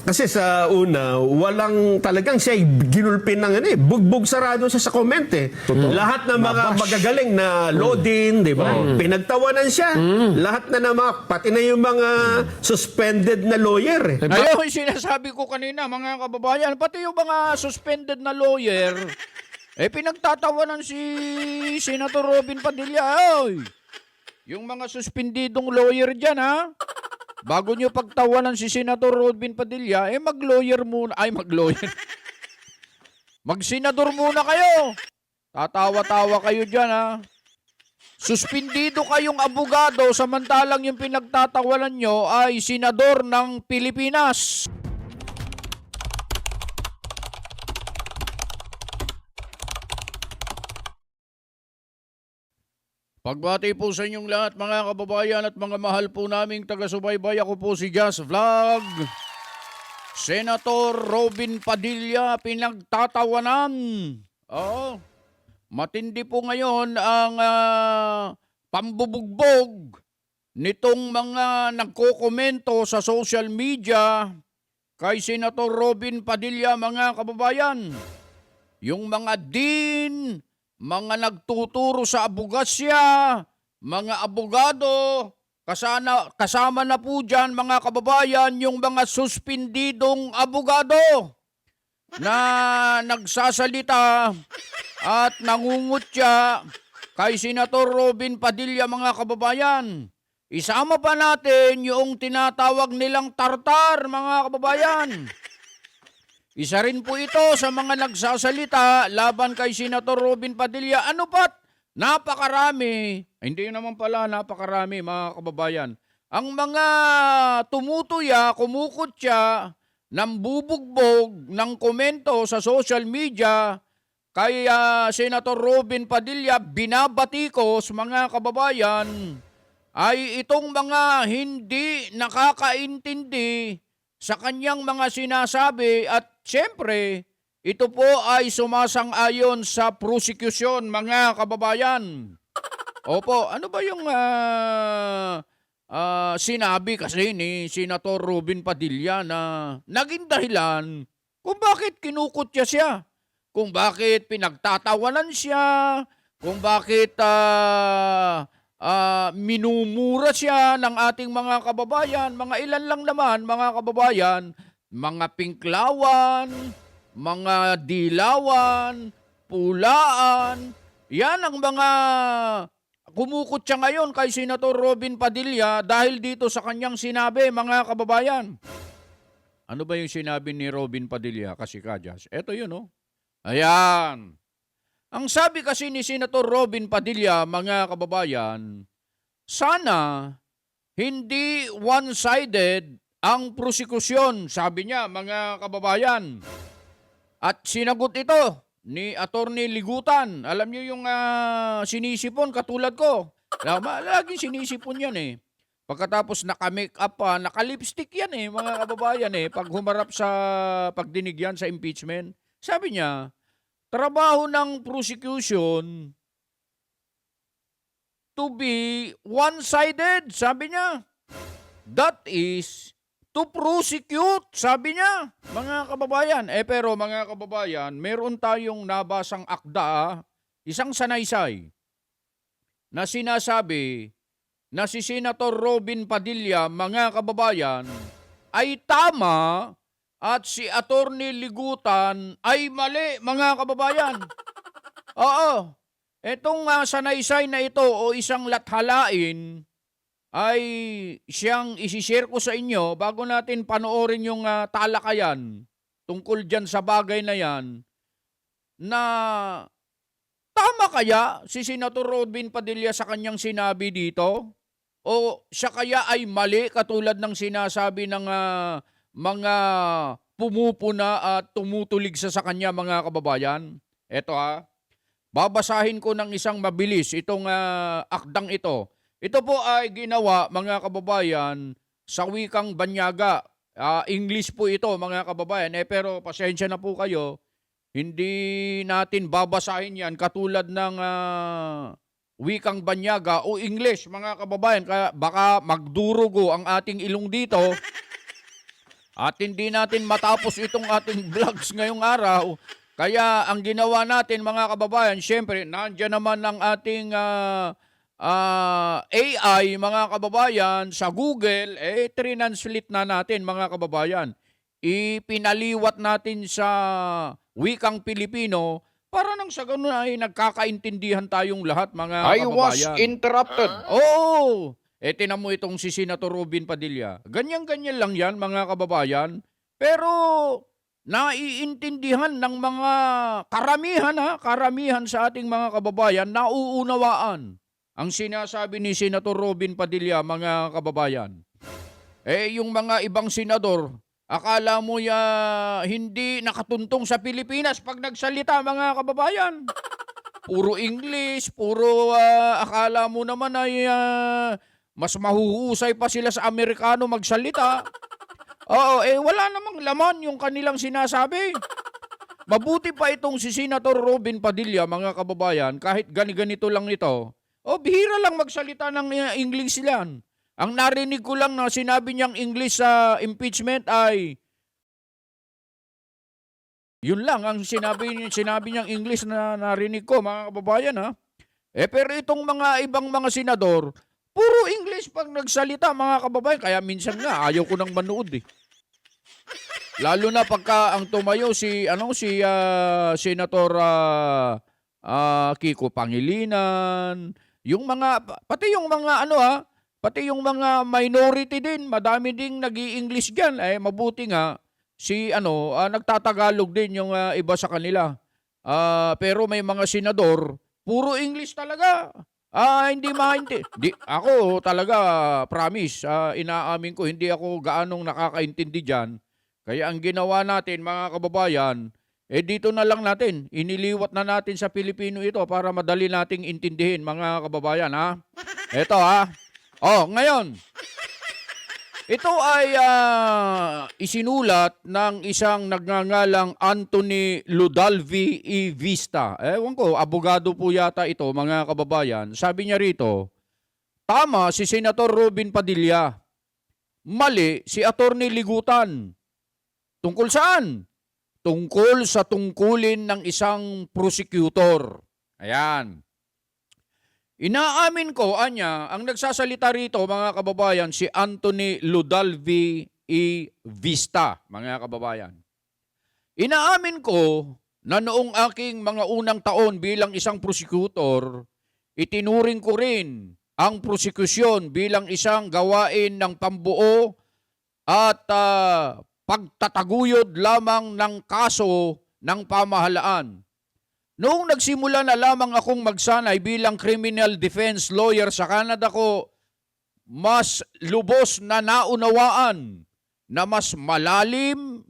Kasi sa una, walang talagang siya ginulpin ng bugbog sarado siya sa comment eh. Lahat ng mga magagaling na loading, di ba? Pinagtawanan siya. Lahat na naman, pati na yung mga suspended na lawyer eh. Ayun yung sinasabi ko kanina, mga kababayan, pati yung mga suspended na lawyer, pinagtatawanan si Senator Robin Padilla. Oy, yung mga suspendidong lawyer dyan, ha? Bago nyo pagtawanan si Senator Robin Padilla, mag-lawyer muna. Ay, mag-lawyer. Mag-senador muna kayo. Tatawa-tawa kayo dyan, ha? Suspindido kayong abogado samantalang yung pinagtatawanan nyo ay senador ng Pilipinas. Pagbati po sa inyong lahat mga kababayan at mga mahal po naming taga-subaybay. Ako po si Jazz Vlog. Senator Robin Padilla pinagtatawanan. Oo. Matindi po ngayon ang pambubugbog nitong mga nagkokomento sa social media kay Senator Robin Padilla, mga kababayan. Yung mga dean, mga nagtuturo sa abogasya, mga abogado, kasama na po dyan mga kababayan yung mga suspendidong abogado na nagsasalita at nangungutya kay Senator Robin Padilla, mga kababayan. Isama pa natin yung tinatawag nilang tartar, mga kababayan. Isa rin po ito sa mga nagsasalita laban kay Senator Robin Padilla. Ano pat? Napakarami. Hindi naman pala napakarami, mga kababayan. Ang mga tumutuya, kumukutya, nambubugbog ng komento sa social media kay Senator Robin Padilla, binabatikos, mga kababayan, ay itong mga hindi nakakaintindi sa kanyang mga sinasabi at siyempre, ito po ay sumasang-ayon sa prosecution, mga kababayan. Opo, ano ba yung sinabi kasi ni Senator Robin Padilla na naging dahilan kung bakit kinukutya siya, kung bakit pinagtatawanan siya, kung bakit minumura siya ng ating mga kababayan. Mga ilan lang naman, mga kababayan, mga pinklawan, mga dilawan, pulaan. Yan ang mga kumukutya ngayon kay Senator Robin Padilla dahil dito sa kanyang sinabi, mga kababayan. Ano ba yung sinabi ni Robin Padilla kasi Kajas? Ito yun, oh. Ayan. Ang sabi kasi ni Senator Robin Padilla, mga kababayan, sana hindi one-sided ang prosekusyon, sabi niya, mga kababayan. At sinagot ito ni Attorney Ligutan. Alam niyo yung sinisipon katulad ko. Laging sinisipon yan eh. Pagkatapos naka-make up pa, naka-lipstick yan eh, mga kababayan eh. Pag humarap sa pagdinig yan sa impeachment, sabi niya, trabaho ng prosecution to be one-sided, sabi niya. That is to prosecute, sabi niya, mga kababayan. Pero mga kababayan, meron tayong nabasang akda, isang sanaysay, na sinasabi na si Senator Robin Padilla, mga kababayan, ay tama at si Attorney Ligutan ay mali, mga kababayan. Oo. Etong sanaysay na ito o isang lathalain ay siyang isishare ko sa inyo bago natin panoorin yung talakayan tungkol dyan sa bagay na yan na tama kaya si Senator Robin Padilla sa kanyang sinabi dito? O siya kaya ay mali katulad ng sinasabi ng mga pumupuna at tumutulig sa kanya, mga kababayan? Eto babasahin ko ng isang mabilis itong akdang ito. Ito po ay ginawa, mga kababayan, sa wikang Banyaga. English po ito, mga kababayan. Pero pasensya na po kayo, hindi natin babasahin yan katulad ng wikang Banyaga o English, mga kababayan. Kaya baka magdurugo ang ating ilong dito. At hindi natin matapos itong ating vlogs ngayong araw. Kaya ang ginawa natin mga kababayan, syempre, nandiyan naman ang ating AI mga kababayan sa Google, translate na natin mga kababayan. Ipinaliwat natin sa wikang Pilipino para nang sa ganun ay nagkakaintindihan tayong lahat mga kababayan. interrupted. Oo! Tinan mo itong si Senator Robin Padilla. Ganyan-ganyan lang yan, mga kababayan. Pero, naiintindihan ng mga karamihan sa ating mga kababayan, nauunawaan ang sinasabi ni Senator Robin Padilla, mga kababayan. Yung mga ibang senador, akala mo hindi nakatuntong sa Pilipinas pag nagsalita, mga kababayan. Puro English, puro akala mo naman ay mas mahuhusay pa sila sa Amerikano magsalita. Oo, wala namang laman yung kanilang sinasabi. Mabuti pa itong si Senator Robin Padilla, mga kababayan, kahit ganito lang ito. Bihira lang magsalita ng English yan. Ang narinig ko lang na sinabi niyang English sa impeachment ay yun lang ang sinabi niyang English na narinig ko, mga kababayan, ha. Pero itong mga ibang mga senador, puro English pag nagsalita, mga kababayan. Kaya minsan nga, ayaw ko nang manood eh. Lalo na pagka ang tumayo si Senator Kiko Pangilinan, yung mga, pati yung mga pati yung mga minority din, madami ding nag-i-English dyan. Mabuti nga, nagtatagalog din yung iba sa kanila. Pero may mga senador, puro English talaga. Hindi ako talaga, promise, inaamin ko, hindi ako gaanong nakakaintindi dyan. Kaya ang ginawa natin, mga kababayan, dito na lang natin, iniliwat na natin sa Pilipino ito para madali nating intindihin, mga kababayan, ha? Ito, ha? Ngayon, ito ay isinulat ng isang nagngangalang Anthony Ludalvi E. Vista. Ewan ko, abogado po yata ito, mga kababayan. Sabi niya rito, tama si Senator Robin Padilla. Mali si Attorney Ligutan. Tungkol saan? Tungkol sa tungkulin ng isang prosecutor. Ayan. Inaamin ko, ang nagsasalita rito, mga kababayan, si Anthony Ludalvi E. Vista, mga kababayan. Inaamin ko na noong aking mga unang taon bilang isang prosecutor, itinuring ko rin ang prosekusyon bilang isang gawain ng pambuo at pagtataguyod lamang ng kaso ng pamahalaan. Noong nagsimula na lamang akong magsanay bilang criminal defense lawyer sa Canada ko, mas lubos na naunawaan na mas malalim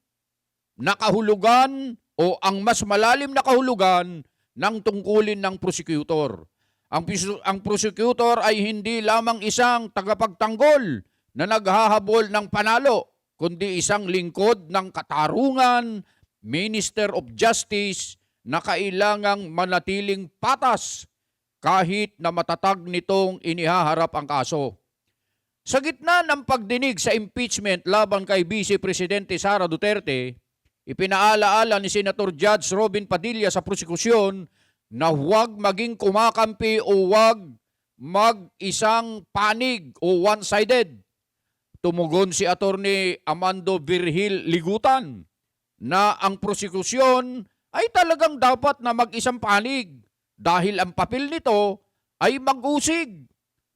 na kahulugan o ang mas malalim na kahulugan ng tungkulin ng prosecutor. Ang prosecutor ay hindi lamang isang tagapagtanggol na naghahabol ng panalo, kundi isang lingkod ng katarungan, Minister of Justice, na kailangang manatiling patas kahit na matatag nitong inihaharap ang kaso. Sa gitna ng pagdinig sa impeachment laban kay Vice Presidente Sara Duterte, ipinaalaala ni Senator Judge Robin Padilla sa prosekusyon na huwag maging kumakampi o huwag mag-isang panig o one-sided. Tumugon si Attorney Amando Virgil Ligutan na ang prosekusyon ay talagang dapat na mag-isang panig dahil ang papel nito ay mag-usig.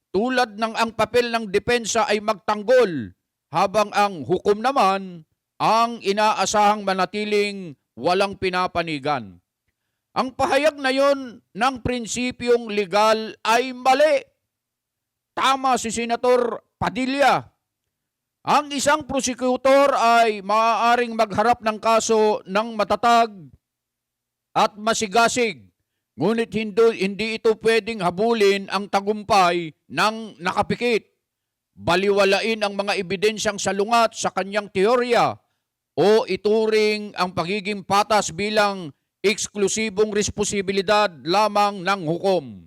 Tulad ng ang papel ng depensa ay magtanggol habang ang hukom naman ang inaasahang manatiling walang pinapanigan. Ang pahayag na yon ng prinsipyong legal ay mali. Tama si Senator Padilla. Ang isang prosecutor ay maaaring magharap ng kaso ng matatag at masigasig, ngunit hindi ito pwedeng habulin ang tagumpay ng nakapikit. Baliwalain ang mga ebidensyang salungat sa kanyang teorya o ituring ang pagiging patas bilang eksklusibong responsibilidad lamang ng hukom.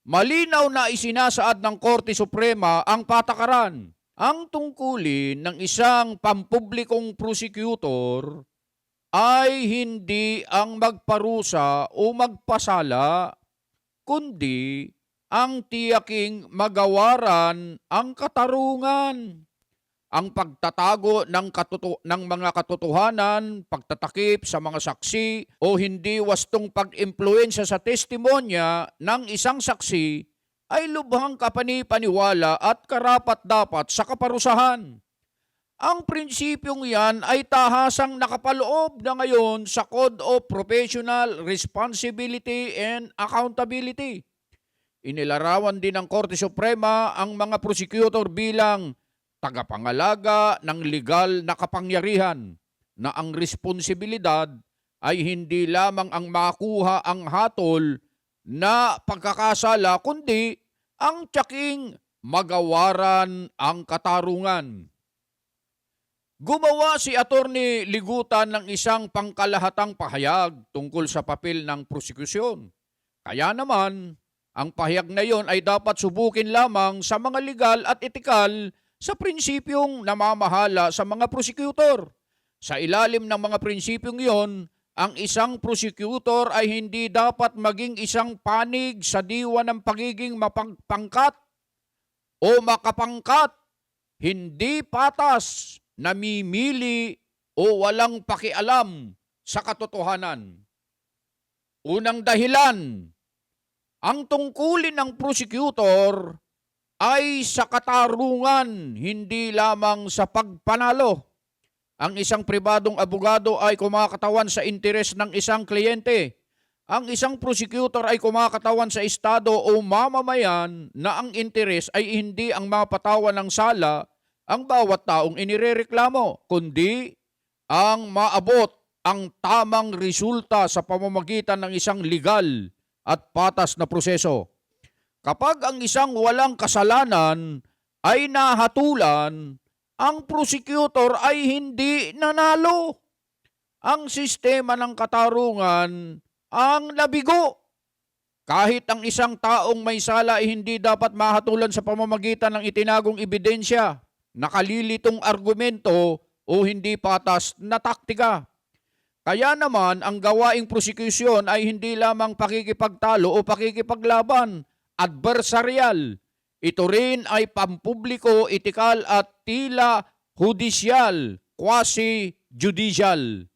Malinaw na isinasaad ng Korte Suprema ang patakaran Ang tungkulin ng isang pampublikong prosecutor ay hindi ang magparusa o magpasala, kundi ang tiyaking magawaran ang katarungan. Ang pagtatago ng mga katotohanan, pagtatakip sa mga saksi o hindi wastong pag-impluensya sa testimonya ng isang saksi ay lubhang kapani-paniwala at karapat-dapat sa kaparusahan. Ang prinsipyong yan ay tahasang nakapaloob na ngayon sa Code of Professional Responsibility and Accountability. Inilarawan din ng Korte Suprema ang mga prosecutor bilang tagapangalaga ng legal na kapangyarihan na ang responsibilidad ay hindi lamang ang makuha ang hatol na pagkakasala kundi ang tiyaking magawaran ang katarungan. Gumawa si Attorney Ligutan ng isang pangkalahatang pahayag tungkol sa papel ng prosekusyon. Kaya naman, ang pahayag na yon ay dapat subukin lamang sa mga legal at etikal sa prinsipyong namamahala sa mga prosecutor. Sa ilalim ng mga prinsipyong yon, ang isang prosecutor ay hindi dapat maging isang panig sa diwa ng pagiging mapangkat o makapangkat, hindi patas, namimili o walang pakialam sa katotohanan. Unang dahilan, ang tungkulin ng prosecutor ay sa katarungan, hindi lamang sa pagpanalo. Ang isang pribadong abogado ay kumakatawan sa interes ng isang kliyente. Ang isang prosecutor ay kumakatawan sa estado o mamamayan na ang interes ay hindi ang mapatawan ng sala ang bawat taong inirereklamo, kundi ang maabot ang tamang resulta sa pamamagitan ng isang legal at patas na proseso. Kapag ang isang walang kasalanan ay nahatulan, ang prosecutor ay hindi nanalo. Ang sistema ng katarungan ang nabigo. Kahit ang isang taong may sala ay hindi dapat mahatulan sa pamamagitan ng itinagong ebidensya, nakalilitong argumento o hindi patas na taktika. Kaya naman ang gawaing prosekusyon ay hindi lamang pakikipagtalo o pakikipaglaban, adversarial. Ito rin ay pampubliko, etikal at tila hudisyal, quasi-judicial.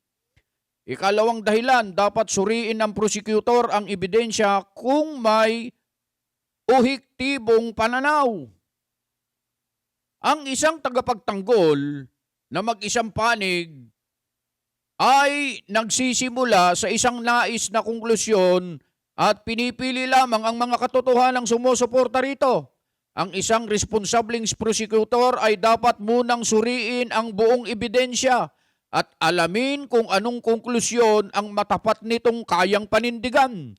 Ikalawang dahilan, dapat suriin ng prosecutor ang ebidensya kung may ohektibong pananaw. Ang isang tagapagtanggol na mag-isang panig ay nagsisimula sa isang nais na konklusyon at pinipili lamang ang mga katotohanang sumusuporta rito. Ang isang responsableng prosecutor ay dapat munang suriin ang buong ebidensya at alamin kung anong konklusyon ang matapat nitong kayang panindigan.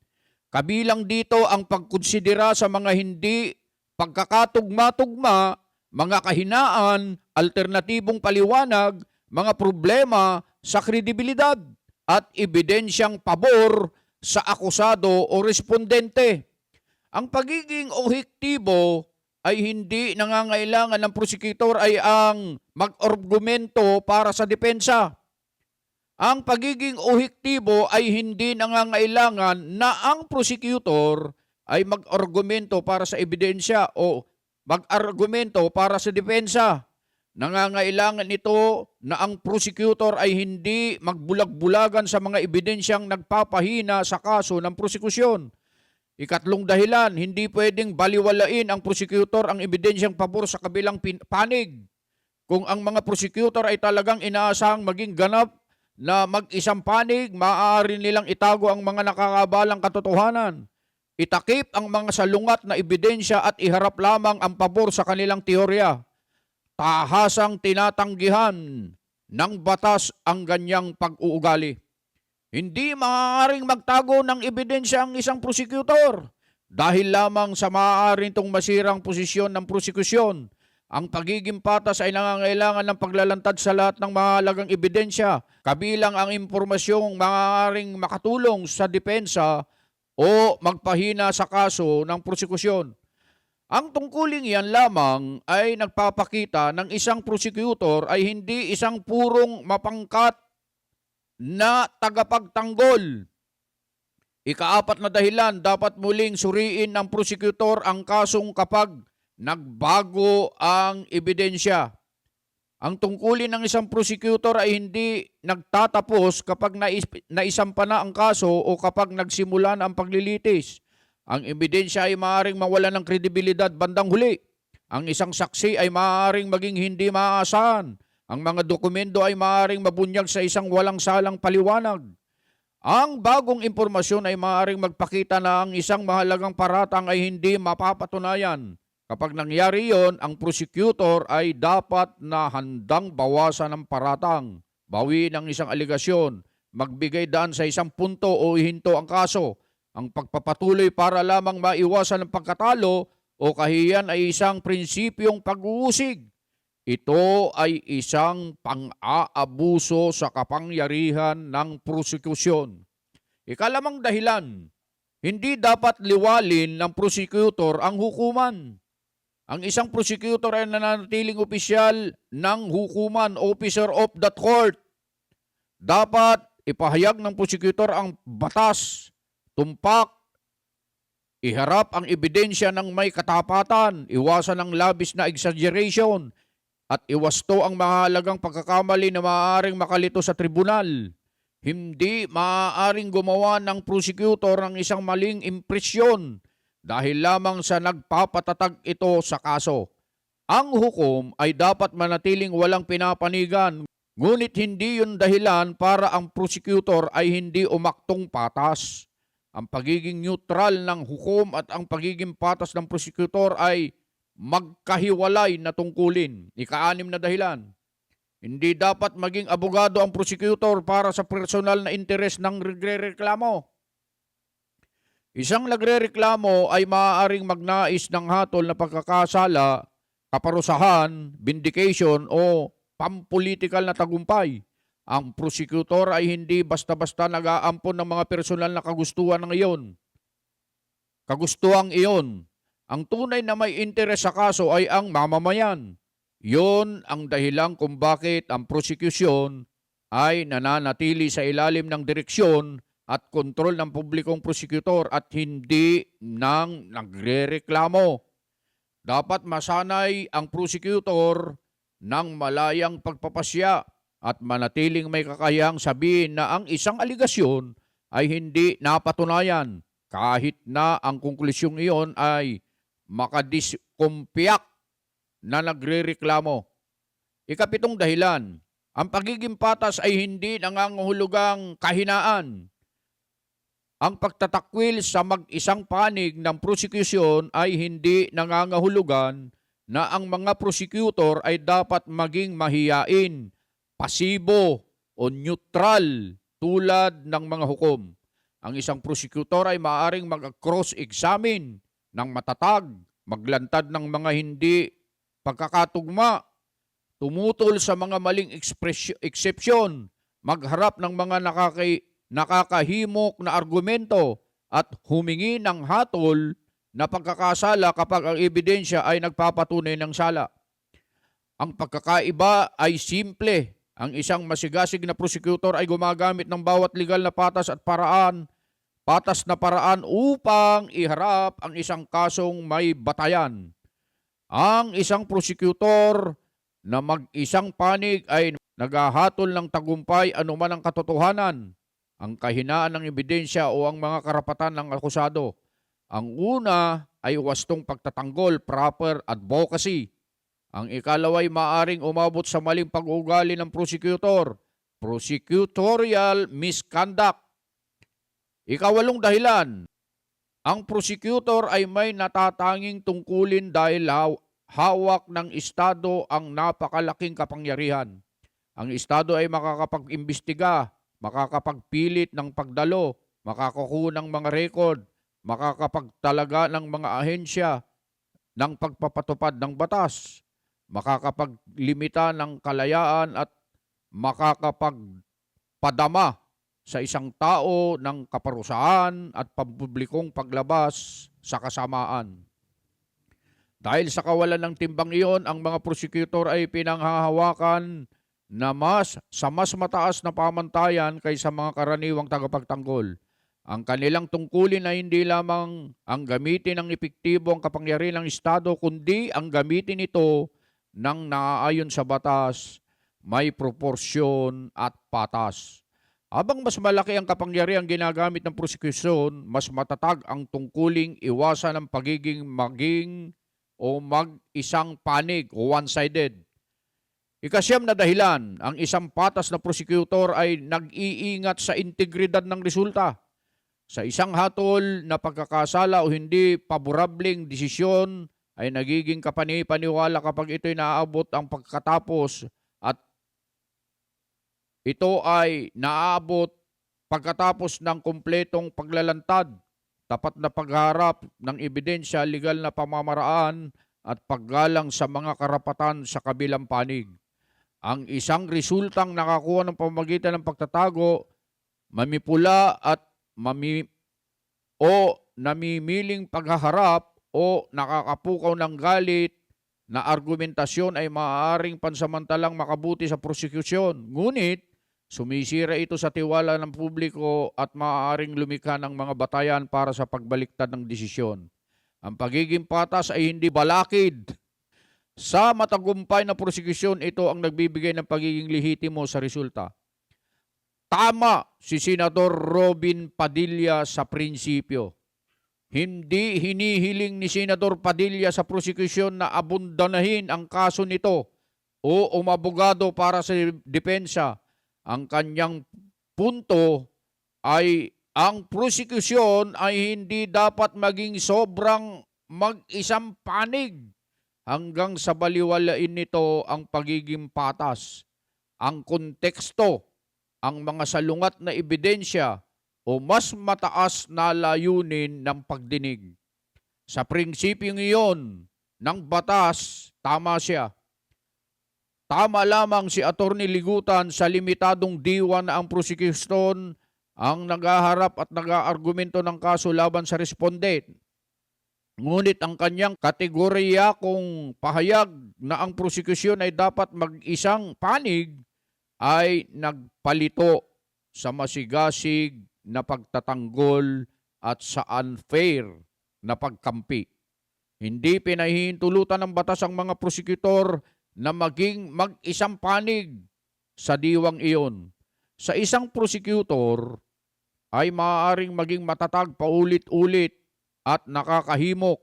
Kabilang dito ang pagkonsidera sa mga hindi pagkakatugma-tugma, mga kahinaan, alternatibong paliwanag, mga problema sa kredibilidad at ebidensyang pabor sa akusado o respondente. Ang pagiging ohektibo ay hindi nangangailangan ng prosecutor ay ang mag-argumento para sa depensa. Ang pagiging ohektibo ay hindi nangangailangan na ang prosecutor ay mag-argumento para sa ebidensya o mag-argumento para sa depensa. Nangangailangan ito na ang prosecutor ay hindi magbulag-bulagan sa mga ebidensyang nagpapahina sa kaso ng prosekusyon. Ikatlong dahilan, hindi pwedeng baliwalain ang prosecutor ang ebidensyang pabor sa kabilang panig. Kung ang mga prosecutor ay talagang inaasahang maging ganap na mag-isang panig, maaari nilang itago ang mga nakakabalang katotohanan. Itakip ang mga salungat na ebidensya at iharap lamang ang pabor sa kanilang teorya. Tahasang tinatanggihan ng batas ang ganyang pag-uugali. Hindi maaaring magtago ng ebidensya ang isang prosecutor dahil lamang sa maaaring itong masirang posisyon ng prosekusyon. Ang pagiging patas ay nangangailangan ng paglalantad sa lahat ng mahalagang ebidensya, kabilang ang impormasyong maaaring makatulong sa depensa o magpahina sa kaso ng prosekusyon. Ang tungkuling yan lamang ay nagpapakita ng isang prosecutor ay hindi isang purong mapangkat na tagapagtanggol. Ikaapat na dahilan, dapat muling suriin ng prosecutor ang kasong kapag nagbago ang ebidensya. Ang tungkulin ng isang prosecutor ay hindi nagtatapos kapag naisampa na ang kaso o kapag nagsimula na ang paglilitis. Ang ebidensya ay maaaring mawalan ng kredibilidad bandang huli. Ang isang saksi ay maaaring maging hindi maaasahan. Ang mga dokumento ay maaaring mabunyag sa isang walang salang paliwanag. Ang bagong impormasyon ay maaaring magpakita na ang isang mahalagang paratang ay hindi mapapatunayan. Kapag nangyari yon, ang prosecutor ay dapat na handang bawasan ng paratang, bawiin ang isang aligasyon, magbigay daan sa isang punto o ihinto ang kaso. Ang pagpapatuloy para lamang maiwasan ang pagkatalo o kahiyan ay isang prinsipyong pag-uusig. Ito ay isang pang-aabuso sa kapangyarihan ng prosekusyon. Ikalamang dahilan, hindi dapat liwalin ng prosecutor ang hukuman. Ang isang prosecutor ay nananatiling opisyal ng hukuman, officer of the court. Dapat ipahayag ng prosecutor ang batas, tumpak, iharap ang ebidensya ng may katapatan, iwasan ang labis na exaggeration, at iwasto ang mahalagang pagkakamali na maaaring makalito sa tribunal. Hindi maaaring gumawa ng prosecutor ng isang maling impresyon dahil lamang sa nagpapatatag ito sa kaso. Ang hukom ay dapat manatiling walang pinapanigan, ngunit hindi yun dahilan para ang prosecutor ay hindi umaktong patas. Ang pagiging neutral ng hukom at ang pagiging patas ng prosecutor ay magkahiwalay na tungkulin. Ika-6 na dahilan. Hindi dapat maging abogado ang prosecutor para sa personal na interes ng nagrereklamo. Isang nagrereklamo ay maaaring magnais ng hatol na pagkakasala, kaparusahan, vindication o pampolitikal na tagumpay. Ang prosecutor ay hindi basta-basta nag-aampon ng mga personal na kagustuhan ng iyon. Kagustuhang iyon. Ang tunay na may interes sa kaso ay ang mamamayan. Yon ang dahilan kung bakit ang prosecution ay nananatili sa ilalim ng direksyon at kontrol ng publikong prosecutor at hindi ng nagrereklamo. Dapat masanay ang prosecutor ng malayang pagpapasya at manatiling may kakayahang sabihin na ang isang aligasyon ay hindi napatunayan kahit na ang konklusyong iyon ay makadiskumpiyak na nagrereklamo. Ika-7 dahilan, ang pagiging patas ay hindi nangangahulugang kahinaan. Ang pagtatakwil sa mag-isang panig ng prosecution ay hindi nangangahulugan na ang mga prosecutor ay dapat maging mahiyain, pasibo o neutral tulad ng mga hukom. Ang isang prosecutor ay maaaring mag-cross-examine ng matatag, maglantad ng mga hindi pagkakatugma, tumutol sa mga maling eksepsyon, magharap ng mga nakakahimok na argumento at humingi ng hatol na pagkakasala kapag ang ebidensya ay nagpapatunay ng sala. Ang pagkakaiba ay simple. Ang isang masigasig na prosecutor ay gumagamit ng bawat legal na patas na paraan upang iharap ang isang kasong may batayan. Ang isang prosecutor na mag-isang panig ay naghahatol ng tagumpay anuman ang katotohanan, ang kahinaan ng ebidensya o ang mga karapatan ng akusado. Ang una ay wastong pagtatanggol, proper advocacy. Ang ikalawa ay maaring umabot sa maling pag-uugali ng prosecutor, prosecutorial misconduct. Ika-8 dahilan, ang prosecutor ay may natatanging tungkulin dahil hawak ng Estado ang napakalaking kapangyarihan. Ang Estado ay makakapag-imbestiga, makakapagpilit ng pagdalo, makakakuha ng mga record, makakapagtalaga ng mga ahensya ng pagpapatupad ng batas, makakapaglimita ng kalayaan at makakapagpadama sa isang tao ng kaparusahan at pampublikong paglabas sa kasamaan. Dahil sa kawalan ng timbang iyon, ang mga prosecutor ay pinanghahawakan na sa mas mataas na pamantayan kaysa mga karaniwang tagapagtanggol. Ang kanilang tungkulin ay hindi lamang ang gamitin ng epektibo ang kapangyarihan ng Estado, kundi ang gamitin ito ng naaayon sa batas, may proporsyon at patas. Habang mas malaki ang kapangyarihan ginagamit ng prosekusyon, mas matatag ang tungkuling iwasan ang pagiging mag-isang panig o one-sided. Ikasyam na dahilan, ang isang patas na prosecutor ay nag-iingat sa integridad ng resulta. Sa isang hatol na pagkakasala o hindi paborableng desisyon ay nagiging kapani-paniwala kapag ito'y naaabot ang pagkatapos at ito ay naaabot pagkatapos ng kumpletong paglalantad, tapat na pagharap ng ebidensya, legal na pamamaraan at paggalang sa mga karapatan sa kabilang panig. Ang isang resultang nakakuha ng pamamagitan ng pagtatago, mamipula at namimiling paghaharap o nakakapukaw ng galit na argumentasyon ay maaaring pansamantalang makabuti sa prosekusyon. Ngunit, sumisira ito sa tiwala ng publiko at maaaring lumikha ng mga batayan para sa pagbaliktad ng desisyon. Ang pagiging patas ay hindi balakid. Sa matagumpay na prosekusyon, ito ang nagbibigay ng pagiging lehitimo sa resulta. Tama si Senador Robin Padilla sa prinsipyo. Hindi hinihiling ni Senador Padilla sa prosekusyon na abundanahin ang kaso nito o umabogado para sa depensa. Ang kanyang punto ay ang prosekusyon ay hindi dapat maging sobrang mag-isang panig hanggang sa baliwalain nito ang pagiging patas, ang konteksto, ang mga salungat na ebidensya o mas mataas na layunin ng pagdinig. Sa prinsipyong iyon ng batas, tama siya. Tama lamang si Atty. Ligutan sa limitadong diwa na ang prosekusyon ang naghaharap at nag-aargumento ng kaso laban sa respondent. Ngunit ang kanyang kategorya kung pahayag na ang prosekusyon ay dapat mag-isang panig ay nagpalito sa masigasig na pagtatanggol at sa unfair na pagkampi. Hindi pinahihintulutan ng batas ang mga prosekutor na maging mag-isang panig sa diwang iyon. Sa isang prosecutor ay maaaring maging matatag paulit-ulit at nakakahimok.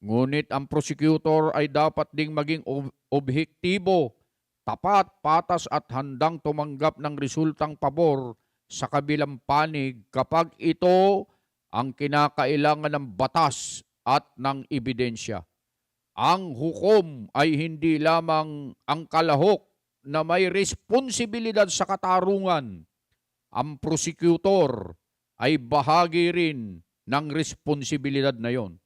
Ngunit ang prosecutor ay dapat ding maging objektibo, tapat, patas at handang tumanggap ng resultang pabor sa kabilang panig kapag ito ang kinakailangan ng batas at ng ebidensya. Ang hukom ay hindi lamang ang kalahok na may responsibilidad sa katarungan. Ang prosecutor ay bahagi rin ng responsibilidad na yon.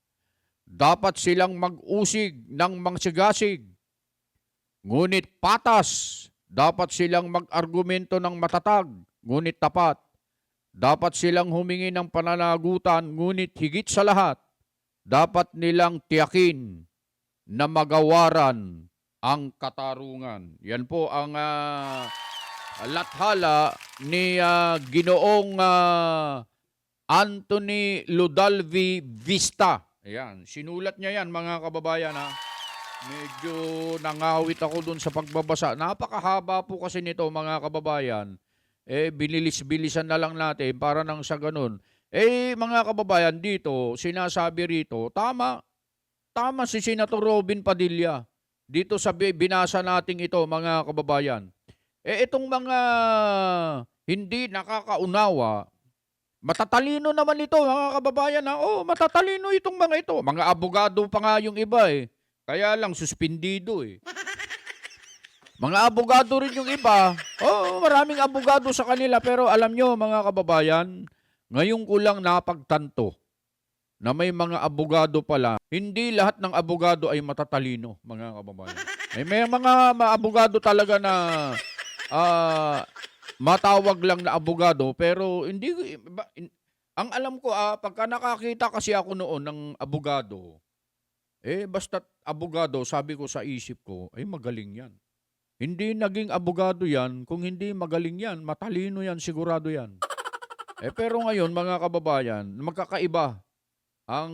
Dapat silang mag-usig ng mangsigasig. Ngunit patas, dapat silang mag-argumento ng matatag, ngunit tapat. Dapat silang humingi ng pananagutan, ngunit higit sa lahat, dapat nilang tiyakin na magawaran ang katarungan. Yan po ang lathala ni Ginoong Anthony Ludalvi Vista. Ayan, sinulat niya yan mga kababayan ha. Medyo nangawit ako dun sa pagbabasa. Napakahaba po kasi nito mga kababayan. Binilis-bilisan na lang natin para nang sa ganun. Mga kababayan dito, sinasabi rito, tama si Senator Robin Padilla. Dito sa binasa nating ito mga kababayan. Itong mga hindi nakakaunawa, matatalino naman ito mga kababayan. Matatalino itong mga ito. Mga abogado pa nga yung iba Kaya lang suspindido Mga abogado rin yung iba. Maraming abogado sa kanila. Pero alam nyo mga kababayan, ngayon ko lang napagtanto na may mga abogado pala. Hindi lahat ng abogado ay matatalino, mga kababayan. May mga abogado talaga na matawag lang na abogado, pero hindi, ang alam ko, pagka nakakita kasi ako noon ng abogado, basta abogado, sabi ko sa isip ko, ay magaling yan. Hindi naging abogado yan, kung hindi magaling yan, matalino yan, sigurado yan. Pero ngayon, mga kababayan, magkakaiba ang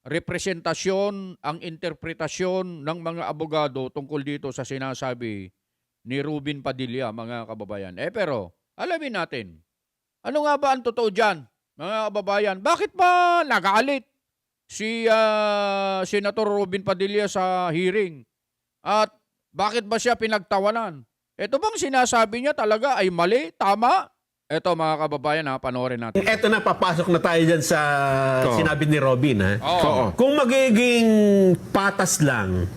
representasyon, ang interpretasyon ng mga abogado tungkol dito sa sinasabi ni Ruben Padilla, mga kababayan. Pero, alamin natin, ano nga ba ang totoo dyan, mga kababayan? Bakit ba nagalit si Senator Ruben Padilla sa hearing? At bakit ba siya pinagtawanan? Ito bang sinasabi niya talaga ay mali, tama? Ito mga kababayan, panoorin natin. Eto na, papasok na tayo dyan sa sinabi ni Robin. Ha? Oo. Kung magiging patas lang,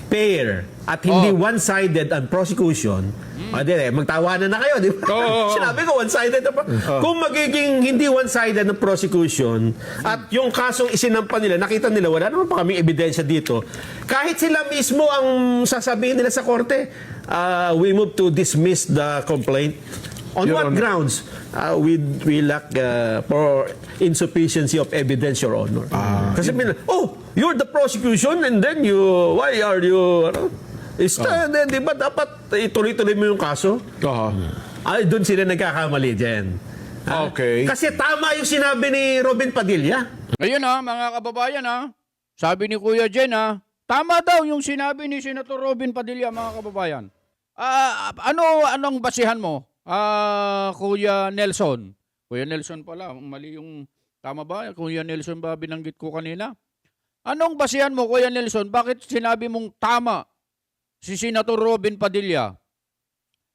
fair, at hindi one-sided ang prosecution, magtawanan na kayo. Di ba? Sinabi ko, one-sided na Kung magiging hindi one-sided ang prosecution, at yung kasong isinampa nila, nakita nila, wala naman pa kaming ebidensya dito. Kahit sila mismo ang sasabihin nila sa korte, we move to dismiss the complaint. On Your what Honor. grounds? We lack for insufficiency of evidence, Your Honor. Kasi you're the prosecution and then why are you, then di ba dapat ituloy-tuloy mo yung kaso? Ay, doon sila nagkakamali dyan. Okay. Kasi tama yung sinabi ni Robin Padilla. Ayun mga kababayan sabi ni Kuya Jen tama daw yung sinabi ni Senator Robin Padilla, mga kababayan. Anong basihan mo? Kuya Nelson. Kuya Nelson pala, mali yung tama ba? Kuya Nelson ba binanggit ko kanina? Anong basihan mo, Kuya Nelson? Bakit sinabi mong tama si Senator Robin Padilla?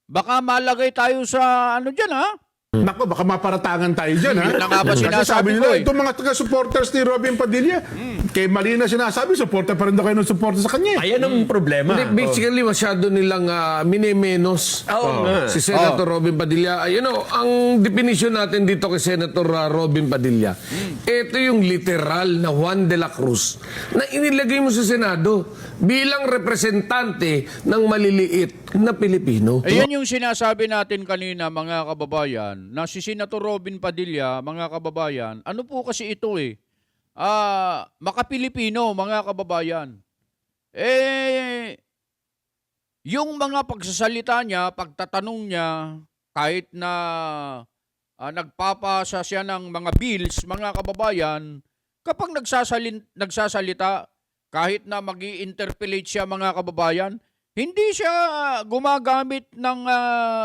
Baka malagay tayo sa dyan Nako, baka maparatangan tayo dyan, ha? Yun na nga ba Kasi sinasabi sabi ko, nila, itong mga taga-supporters ni Robin Padilla, kay Marina sinasabi, supporter pa rin daw kayo ng supporter sa kanya. Ayan ang problema. Hindi, basically, masyado nilang minimenos si Senator Robin Padilla. Ang definition natin dito kay Senator Robin Padilla, ito yung literal na Juan de la Cruz na inilagay mo sa Senado bilang representante ng maliliit na Pilipino. Ayan yung sinasabi natin kanina, mga kababayan, na si Senator Robin Padilla, mga kababayan, ano po kasi ito maka-Pilipino, mga kababayan. Yung mga pagsasalita niya, pagtatanong niya, kahit na nagpapasa siya ng mga bills, mga kababayan, kapag nagsasalita, kahit na mag-i-interpellate siya, mga kababayan, hindi siya gumagamit ng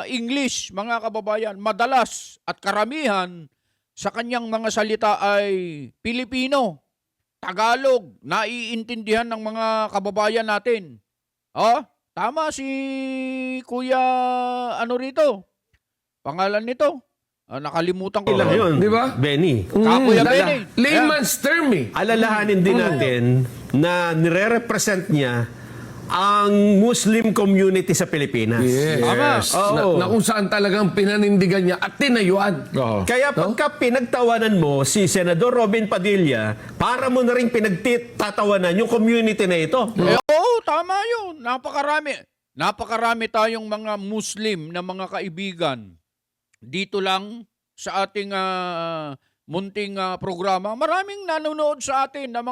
English, mga kababayan. Madalas at karamihan sa kanyang mga salita ay Pilipino, Tagalog, naiintindihan ng mga kababayan natin. Tama si Kuya rito? Pangalan nito? Nakalimutan ko. Ilang yun, Di ba? Benny. Kuya Benny. Layman's term Alalahanin din natin na nire-represent niya ang Muslim community sa Pilipinas. Tama. Na kung saan talagang pinanindigan niya at tinayuan. Kaya pagka pinagtawanan mo si Senador Robin Padilla, para mo na rin pinagtatawanan yung community na ito. Oo, tama yun. Napakarami tayong mga Muslim na mga kaibigan. Dito lang sa ating munting programa, maraming nanonood sa atin na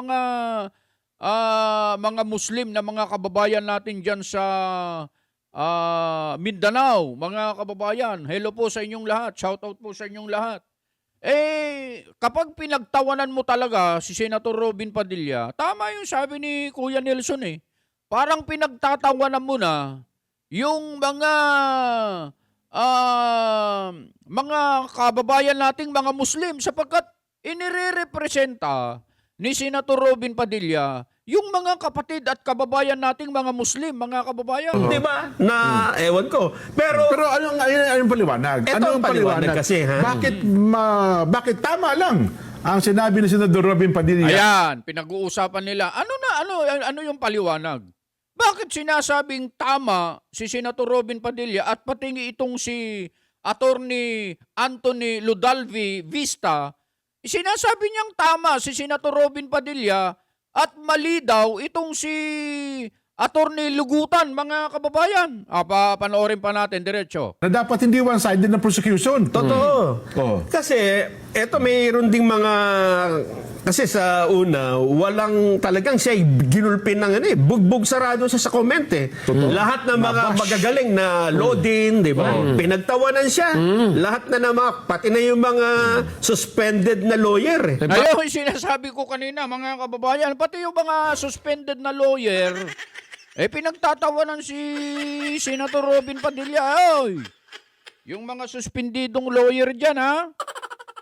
mga Muslim na mga kababayan natin dyan sa Mindanao, mga kababayan. Hello po sa inyong lahat. Shoutout po sa inyong lahat. Kapag pinagtawanan mo talaga si Senator Robin Padilla, tama yung sabi ni Kuya Nelson Parang pinagtatawanan mo na yung mga kababayan nating mga Muslim sapagkat inirerepresenta ni Senator Robin Padilla yung mga kapatid at kababayan nating mga Muslim, mga kababayan. Di ba? Na, ewan ko. Pero Anong paliwanag? Ito Anong ang paliwanag kasi, ha? Bakit tama lang ang sinabi ni Senador Robin Padilla? Ayan, pinag-uusapan nila. Ano yung paliwanag? Bakit sinasabing tama si Senator Robin Padilla at pati itong si Attorney Anthony Ludalvi Vista, sinasabi niyang tama si Senator Robin Padilla at mali daw itong si Attorney Lugutan, mga kababayan. Panoorin pa natin diretso. Na dapat hindi one-sided na prosecution. totoo. Kasi, eto mayroon ding mga Kasi sa una, walang talagang siya ginulpin ng bugbog sarado siya sa comment eh. Lahat ng mga magagaling na loading, di ba? Pinagtawanan siya. Lahat na mga, pati na yung mga suspended na lawyer eh. Ngayon, sinasabi ko kanina, mga kababayan, pati yung mga suspended na lawyer, pinagtatawanan si Senator Robin Padilla. Oy, yung mga suspendidong lawyer dyan, ha?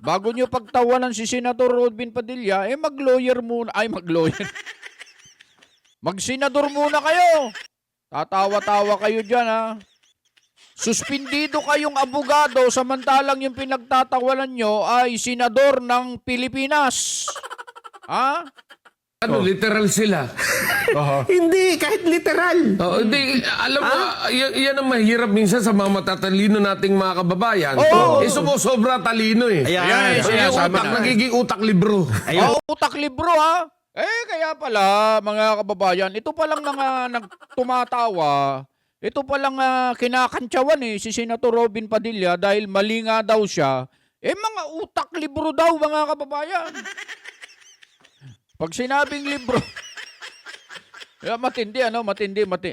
Bago nyo pagtawanan si Senator Robin Padilla, mag-lawyer muna. Ay, mag-lawyer. Mag-senador muna kayo. Tatawa-tawa kayo dyan, ha? Suspendido kayong abogado, samantalang yung pinagtatawanan nyo ay senador ng Pilipinas. Ha? Literal sila. Hindi, kahit literal. Hindi, alam mo, yan ang mahirap minsan sa mga matatalino nating mga kababayan. Sumusobra talino eh. Ayan, Yung sama utak, na. nagiging utak libro. Utak libro, ha? Kaya pala, mga kababayan, ito palang mga nagtumatawa, ito palang kinakantsawan si Senator Robin Padilla dahil mali nga daw siya. Mga utak libro daw, mga kababayan. Pag sinabing libro, matindi,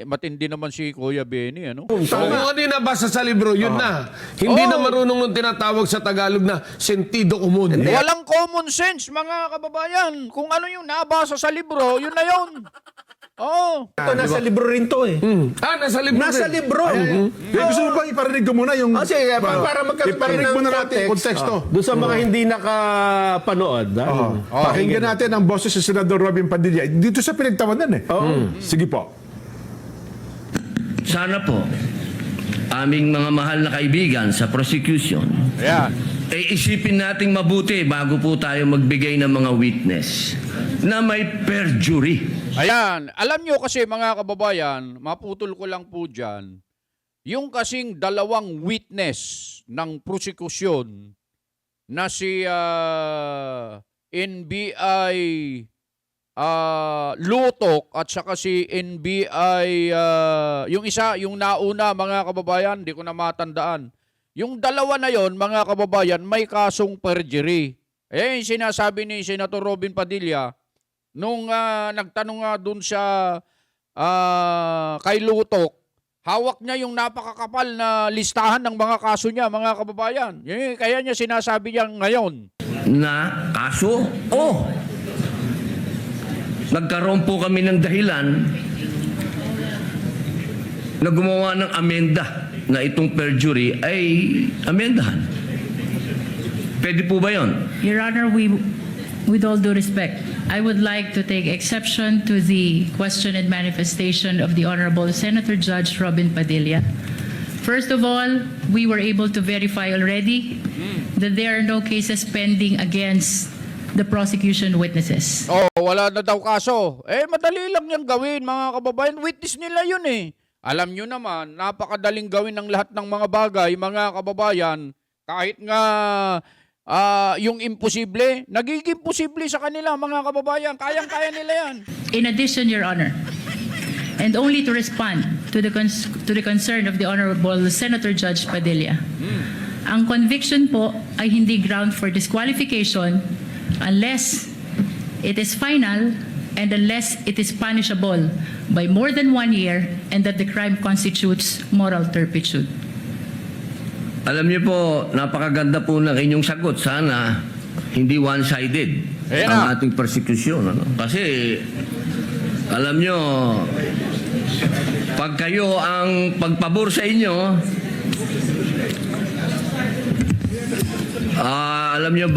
matindi naman si Kuya Benny, ano? Kung ano yung nabasa sa libro, yun na. Hindi na marunong nung tinatawag sa Tagalog na sentido común. Walang common sense, mga kababayan. Kung ano yung nabasa sa libro, yun na yun. Ito, nasa libro rin to eh. Nasa libro. Nasa libro. Gusto mo bang iparinig ko muna yung... Sige, para magkaroon Iparinig ng muna natin konteksto. Doon sa mga hindi nakapanood. Pakinggan natin ang boses si Senador Robin Padilla. Dito sa pinagtawanan eh. Sige po. Sana po, aming mga mahal na kaibigan sa prosecution, Ayan. isipin nating mabuti bago po tayo magbigay ng mga witness na may perjury. Ayan, alam nyo kasi mga kababayan, maputol ko lang po dyan, yung kasing dalawang witness ng prosekusyon na si NBI Lutok at saka si NBI, yung isa, yung nauna mga kababayan, di ko na matandaan. Yung dalawa na yon mga kababayan, may kasong perjury. Yung sinasabi ni Senator Robin Padilla, nung nagtanong nga dun sa kay Lutok, hawak niya yung napakakapal na listahan ng mga kaso niya, mga kababayan. Kaya niya sinasabi niya ngayon. Na kaso? Nagkaroon po kami ng dahilan na gumawa ng amenda na itong perjury ay amendahan. Pwede po ba yun? Your Honor, with all due respect, I would like to take exception to the question and manifestation of the Honorable Senator Judge Robin Padilla. First of all, we were able to verify already that there are no cases pending against the prosecution witnesses. Wala na daw kaso. Madali lang niyang gawin, mga kababayan. Witness nila yun eh. Alam nyo naman, napakadaling gawin ng lahat ng mga bagay, mga kababayan, kahit nga yung imposible, nagiging posible sa kanila, mga kababayan. Kayang-kaya nila yan. In addition, Your Honor, and only to respond to the concern of the Honorable Senator Judge Padilla, ang conviction po ay hindi ground for disqualification unless it is final and unless it is punishable by more than 1 year and that the crime constitutes moral turpitude. Alam niyo po, napakaganda po ng inyong sagot. Sana hindi one-sided Ayan ang na. ating persecution. Kasi, alam niyo, pag kayo ang pagpabor sa inyo, alam niyo,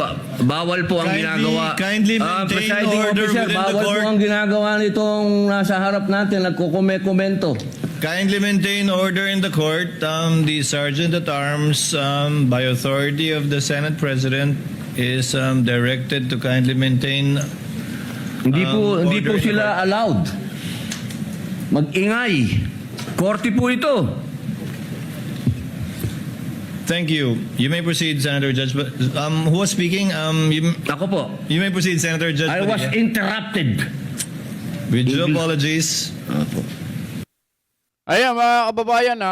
bawal po ang ginagawa. Kindly maintain Presiding order officer, within the bawal court. po ang ginagawa nitong nasa harap natin, nagkukomento. Kindly maintain order in the court. The Sergeant at Arms, by authority of the Senate President, is directed to kindly maintain. Hindi po order in the sila court. allowed mag-ingay. Korte po ito. Thank you. You may proceed, Senator Judge. Who was speaking? Ako po. You may proceed, Senator Judge. I was Padilla. interrupted. With due apologies. Ayan, mga kababayan,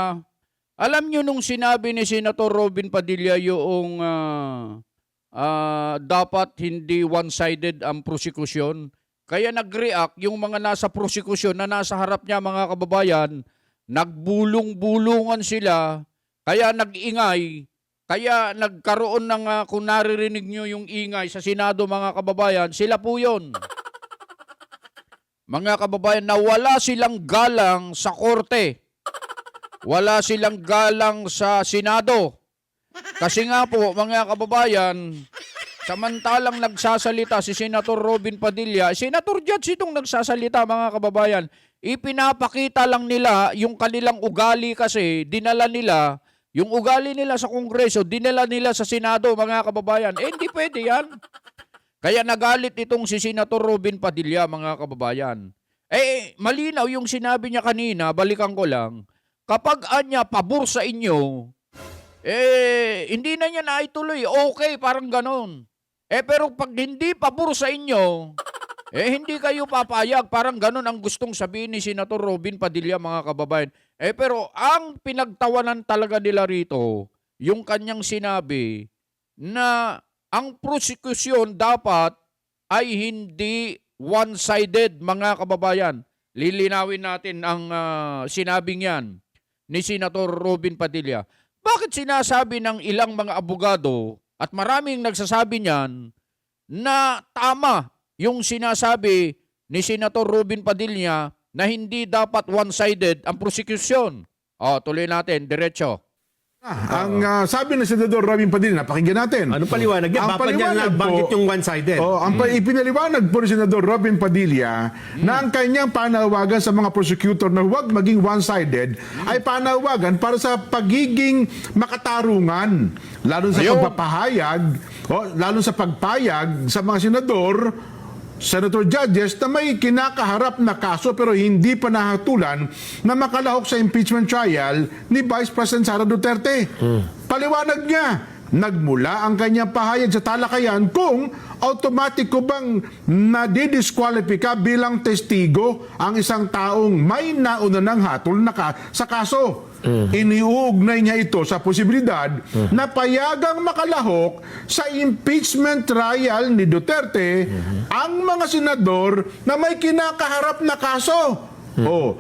alam nyo nung sinabi ni Senator Robin Padilla yung dapat hindi one-sided ang prosecution. Kaya nag-react yung mga nasa prosecution na nasa harap niya, mga kababayan, nagbulong-bulungan sila, kaya nag-ingay, kaya nagkaroon ng, kung naririnig nyo yung ingay sa Senado, mga kababayan, sila po yun. Mga kababayan, na wala silang galang sa korte. Wala silang galang sa Senado. Kasi nga po, mga kababayan, samantalang nagsasalita si Senator Robin Padilla, Senator Judge itong nagsasalita, mga kababayan, ipinapakita lang nila yung kanilang ugali kasi, dinala nila, yung ugali nila sa Kongreso, dinala nila sa Senado, mga kababayan. Hindi pwede yan. Kaya nagalit itong si Senator Robin Padilla, mga kababayan. Malinaw yung sinabi niya kanina, balikan ko lang, kapag anya pabor sa inyo, hindi na niya naituloy. Okay, parang ganon. Pero pag hindi pabor sa inyo, hindi kayo papayag. Parang ganon ang gustong sabihin ni Senator Robin Padilla, mga kababayan. Pero ang pinagtawanan talaga nila rito, yung kanyang sinabi na ang prosecution dapat ay hindi one-sided, mga kababayan. Lilinawin natin ang sinabing yan ni Senator Robin Padilla. Bakit sinasabi ng ilang mga abogado at maraming nagsasabi niyan na tama yung sinasabi ni Senator Robin Padilla na hindi dapat one-sided ang prosecution? Tuloy natin, diretso. Ang sabi ng Senador Robin Padilla, napakinggan natin. Ano paliwanag niya? Ang Bakit niya paliwanag nabanggit po- yung one-sided? Ipinaliwanag po ni Senador Robin Padilla na ang kanyang panawagan sa mga prosecutor na huwag maging one-sided ay panawagan para sa pagiging makatarungan, lalo sa Ayun. pagpapahayag, lalo sa pagpayag sa mga senador, Senator Judges na may kinakaharap na kaso pero hindi pa nahatulan na makalahok sa impeachment trial ni Vice President Sara Duterte. Paliwanag niya, nagmula ang kanyang pahayag sa talakayan kung automatiko bang nadidisqualify bilang testigo ang isang taong may nauna ng hatol sa kaso. Iniuugnay niya ito sa posibilidad na payagang makalahok sa impeachment trial ni Duterte ang mga senador na may kinakaharap na kaso.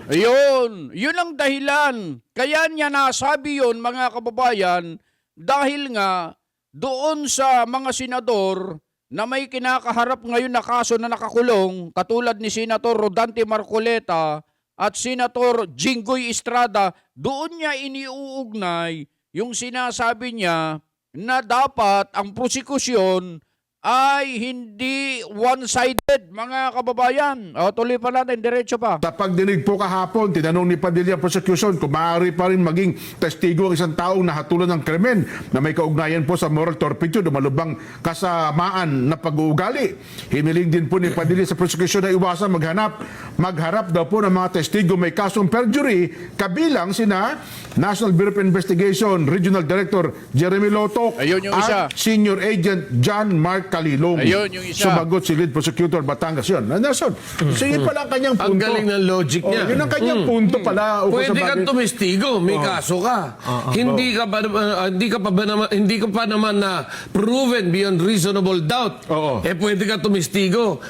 Yun ang dahilan. Kaya niya nasabi yun, mga kababayan, dahil nga doon sa mga senador na may kinakaharap ngayon na kaso na nakakulong, katulad ni Senator Rodante Marcoleta at Senator Jinggoy Estrada, doon niya iniuugnay yung sinasabi niya na dapat ang prosekusyon ay hindi one-sided, mga kababayan. Tuloy pa natin, diretso pa. Sa pagdinig po kahapon, tinanong ni Padilla prosecution kung maaari pa rin maging testigo ang isang taong nahatulan ng krimen na may kaugnayan po sa moral turpitude o malubang kasamaan na pag-uugali. Hiniling din po ni Padilla sa prosecution na iwasan magharap daw po ng mga testigo may kasong perjury, kabilang sina National Bureau of Investigation Regional Director Jeremy Lotok Ayun yung isa. at Senior Agent John Mark Calilong. Ayun yung isa. Sumagot si Lead Prosecutor Batangas yun. Nelson, sige pala ang kanyang punto. Ang galing ng logic niya. Yun ang kanyang punto pala. Pwede kang tumistigo, may kaso ka. Hindi ka pa naman na proven beyond reasonable doubt. Oo. Pwede ka tumistigo.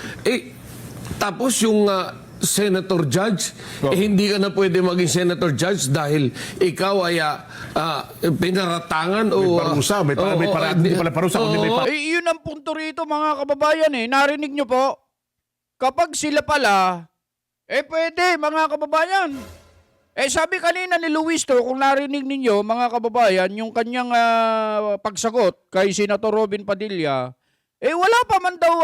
Tapos yung Senator Judge, hindi ka na pwede maging Senator Judge dahil ikaw ay pinaratangan o... parusa, may hindi pala parusa, kundi may Yun ang punto rito, mga kababayan. Narinig nyo po? Kapag sila pala, pwede, mga kababayan. Sabi kanina ni Luistro, kung narinig ninyo, mga kababayan, yung kanyang pagsagot kay Senator Robin Padilla, wala pa man daw,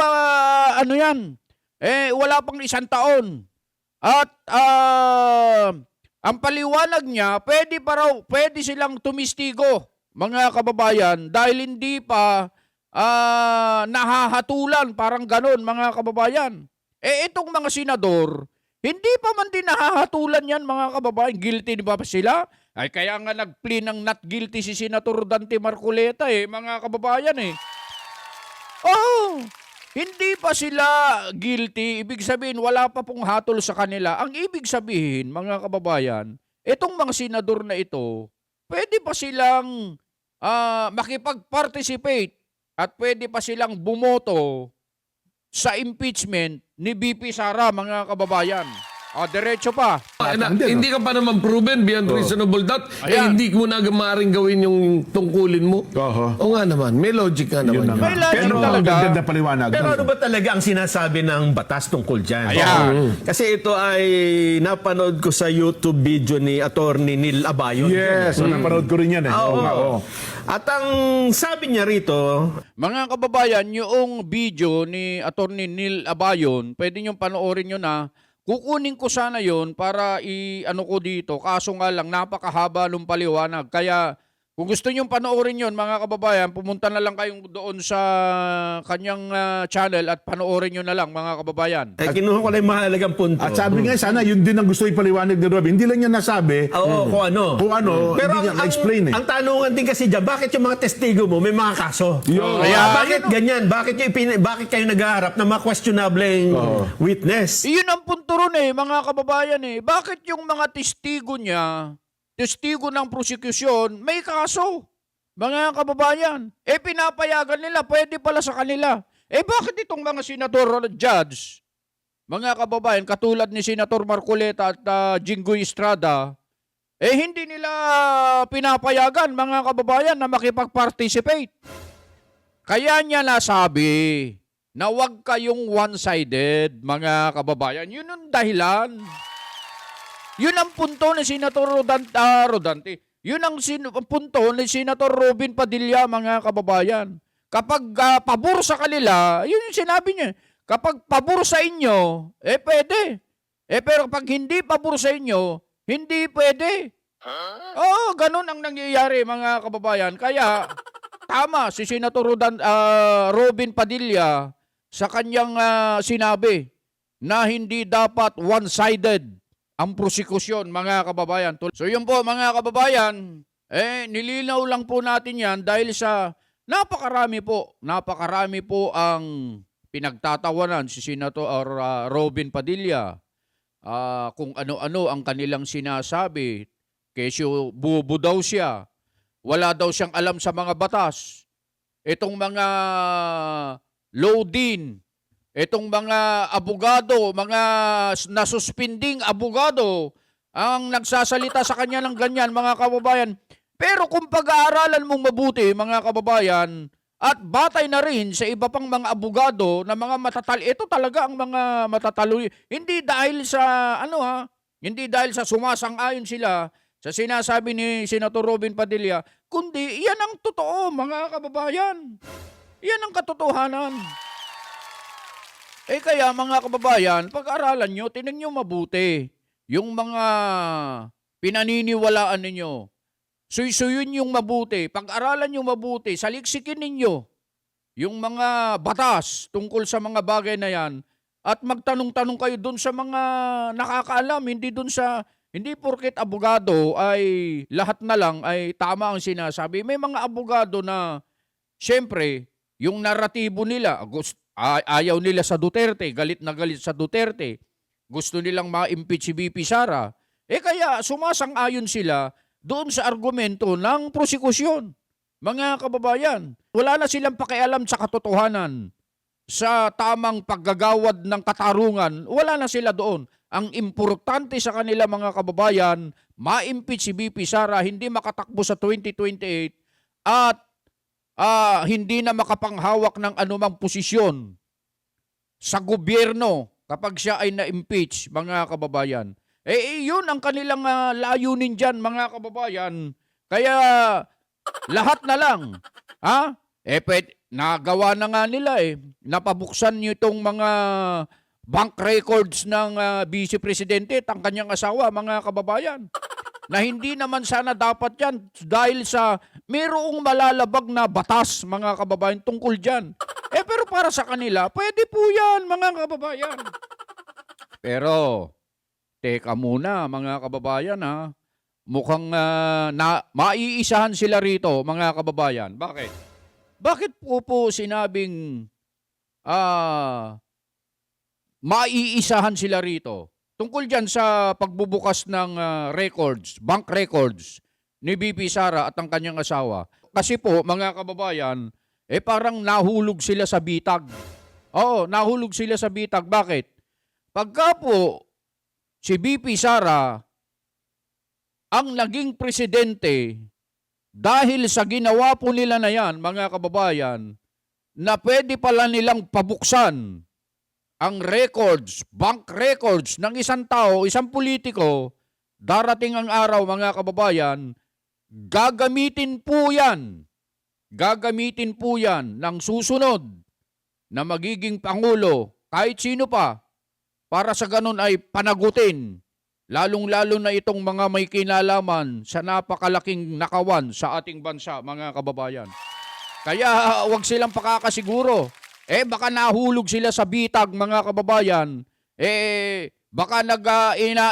wala pang 1 taon. At ang paliwanag niya, pwede silang tumistigo, mga kababayan, dahil hindi pa nahahatulan, parang ganon, mga kababayan. Itong mga senador, hindi pa man din nahahatulan yan, mga kababayan. Guilty ba sila? Kaya nga nag-plea ng not guilty si Senator Dante Marcoleta, mga kababayan. Hindi pa sila guilty. Ibig sabihin, wala pa pong hatol sa kanila. Ang ibig sabihin, mga kababayan, itong mga senador na ito, pwede pa silang makipag-participate at pwede pa silang bumoto sa impeachment ni BP Sara, mga kababayan. Diretso pa. Hindi ka pa naman proven beyond reasonable doubt. Ayan. Hindi mo na maaaring gawin yung tungkulin mo. Oho. O nga naman, may logic nga naman. Yun na nga. May logic Pero talaga. ang ganda paliwanag. Pero ano ba talaga ang sinasabi ng batas tungkol dyan? Ayan. Kasi ito ay napanood ko sa YouTube video ni Attorney Neil Abayon. Yes, napanood ko rin yan eh. Oo nga, oo. At ang sabi niya rito, Mga kababayan, yung video ni Attorney Neil Abayon, pwede nyo panoorin nyo na. Kukunin ko sana yon para i-ano ko dito. Kaso nga lang, napakahaba ng paliwanag. Kaya kung gusto nyo panoorin yon, mga kababayan, pumunta na lang kayong doon sa kanyang channel at panoorin nyo na lang, mga kababayan. kinuha ko lang yung mahalagang punto. At sabi nga, sana yun din ang gusto ipaliwanag ni Robin. Hindi lang niya nasabi Oo, kung ano. kung ano, Pero hindi niya ma-explain eh. ang tanungan din kasi dyan, bakit yung mga testigo mo may mga kaso? Yun. Bakit ganyan? Bakit kayo naghaharap ng mga questionable witness? Iyon ang punto ron mga kababayan Bakit yung mga testigo niya, testigo ng prosecution, may kaso? Mga kababayan, pinapayagan nila, pwede pala sa kanila. Bakit itong mga senador at judge, mga kababayan, katulad ni Senator Marcoleta at Jinggoy Estrada, hindi nila pinapayagan, mga kababayan, na makipag-participate? Kaya niya nasabi na huwag kayong one-sided, mga kababayan. Yun ang dahilan. Yun ang punto ni Senator Rodante. Yun ang punto ni Senator Robin Padilla, mga kababayan. Kapag pabor sa kanila, yun yung sinabi niya. Kapag pabor sa inyo, pwede. Pero pag hindi pabor sa inyo, hindi pwede. Oo, ganun ang nangyayari, mga kababayan. Kaya, tama si Senator Robin Padilla sa kanyang sinabi na hindi dapat one-sided ang prosekusyon, mga kababayan. So yun po, mga kababayan, nilinaw lang po natin yan dahil sa napakarami po ang pinagtatawanan si Senator Robin Padilla, kung ano-ano ang kanilang sinasabi, kesyo bubo daw siya, wala daw siyang alam sa mga batas, itong mga load-in, itong mga abogado, mga nasuspinding abogado, ang nagsasalita sa kanya ng ganyan, mga kababayan. Pero kung pag-aaralan mong mabuti, mga kababayan, at batay na rin sa iba pang mga abogado na mga matatalo, ito talaga ang mga matatalo. Hindi dahil sa, hindi dahil sa sumasang-ayon sila sa sinasabi ni Senator Robin Padilla, kundi yan ang totoo, mga kababayan. Yan ang katotohanan. Kaya mga kababayan, pag-aralan nyo, tingnan nyo mabuti yung mga pinaniniwalaan ninyo. Suyuin yung mabuti, pag-aralan nyo mabuti, saliksikin ninyo yung mga batas tungkol sa mga bagay na yan at magtanong-tanong kayo dun sa mga nakakaalam, hindi porket abogado ay lahat na lang ay tama ang sinasabi. May mga abogado na, syempre, yung naratibo nila, ayaw nila sa Duterte, galit na galit sa Duterte, gusto nilang ma-impeach si BP Sara, kaya sumasang-ayon sila doon sa argumento ng prosekusyon. Mga kababayan, wala na silang pakialam sa katotohanan, sa tamang paggagawad ng katarungan, wala na sila doon. Ang importante sa kanila, mga kababayan, ma-impeach si BP Sara, hindi makatakbo sa 2028 at hindi na makapanghawak ng anumang posisyon sa gobyerno kapag siya ay na-impeach, mga kababayan. Yun ang kanilang layunin dyan, mga kababayan. Kaya lahat na lang, nagawa na nga nila napabuksan nyo itong mga bank records ng Vice Presidente at ang kanyang asawa, mga kababayan. Na hindi naman sana dapat yan dahil sa mayroong malalabag na batas, mga kababayan, tungkol dyan. Pero para sa kanila, pwede po yan, mga kababayan. Pero, teka muna, mga kababayan, mukhang maiisahan sila rito, mga kababayan. Bakit? Bakit po sinabing maiisahan sila rito? Tungkol dyan sa pagbubukas ng records, bank records ni BP Sara at ang kanyang asawa. Kasi po, mga kababayan, parang nahulog sila sa bitag. Oo, nahulog sila sa bitag. Bakit? Pagka po si BP Sara ang naging presidente dahil sa ginawa po nila na yan, mga kababayan, na pwede pala nilang pabuksan ang records, bank records ng isang tao, isang politiko, darating ang araw, mga kababayan, gagamitin po yan ng susunod na magiging Pangulo, kahit sino pa, para sa ganun ay panagutin, lalong-lalo na itong mga may kinalaman sa napakalaking nakawan sa ating bansa, mga kababayan. Kaya wag silang pakakasiguro. Baka nahulog sila sa bitag, mga kababayan. Baka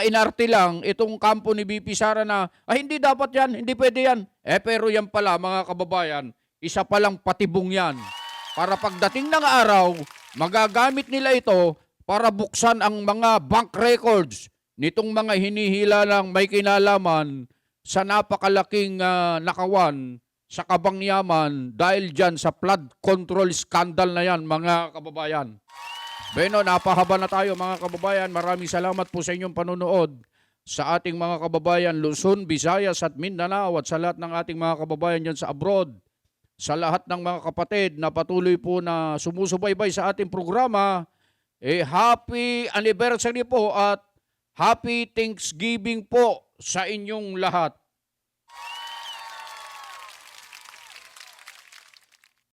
inarte lang itong kampo ni BP Sara na, hindi dapat yan, hindi pwede yan. Pero yan pala, mga kababayan, isa palang patibong yan. Para pagdating ng araw, magagamit nila ito para buksan ang mga bank records nitong mga hinihilalang may kinalaman sa napakalaking nakawan sa kabangyaman dahil dyan sa flood control scandal na yan, mga kababayan. Beno, napahaba na tayo, mga kababayan. Maraming salamat po sa inyong panonood sa ating mga kababayan Luzon, Visayas at Mindanao at sa lahat ng ating mga kababayan dyan sa abroad. Sa lahat ng mga kapatid na patuloy po na sumusubaybay sa ating programa, happy anniversary po at happy Thanksgiving po sa inyong lahat.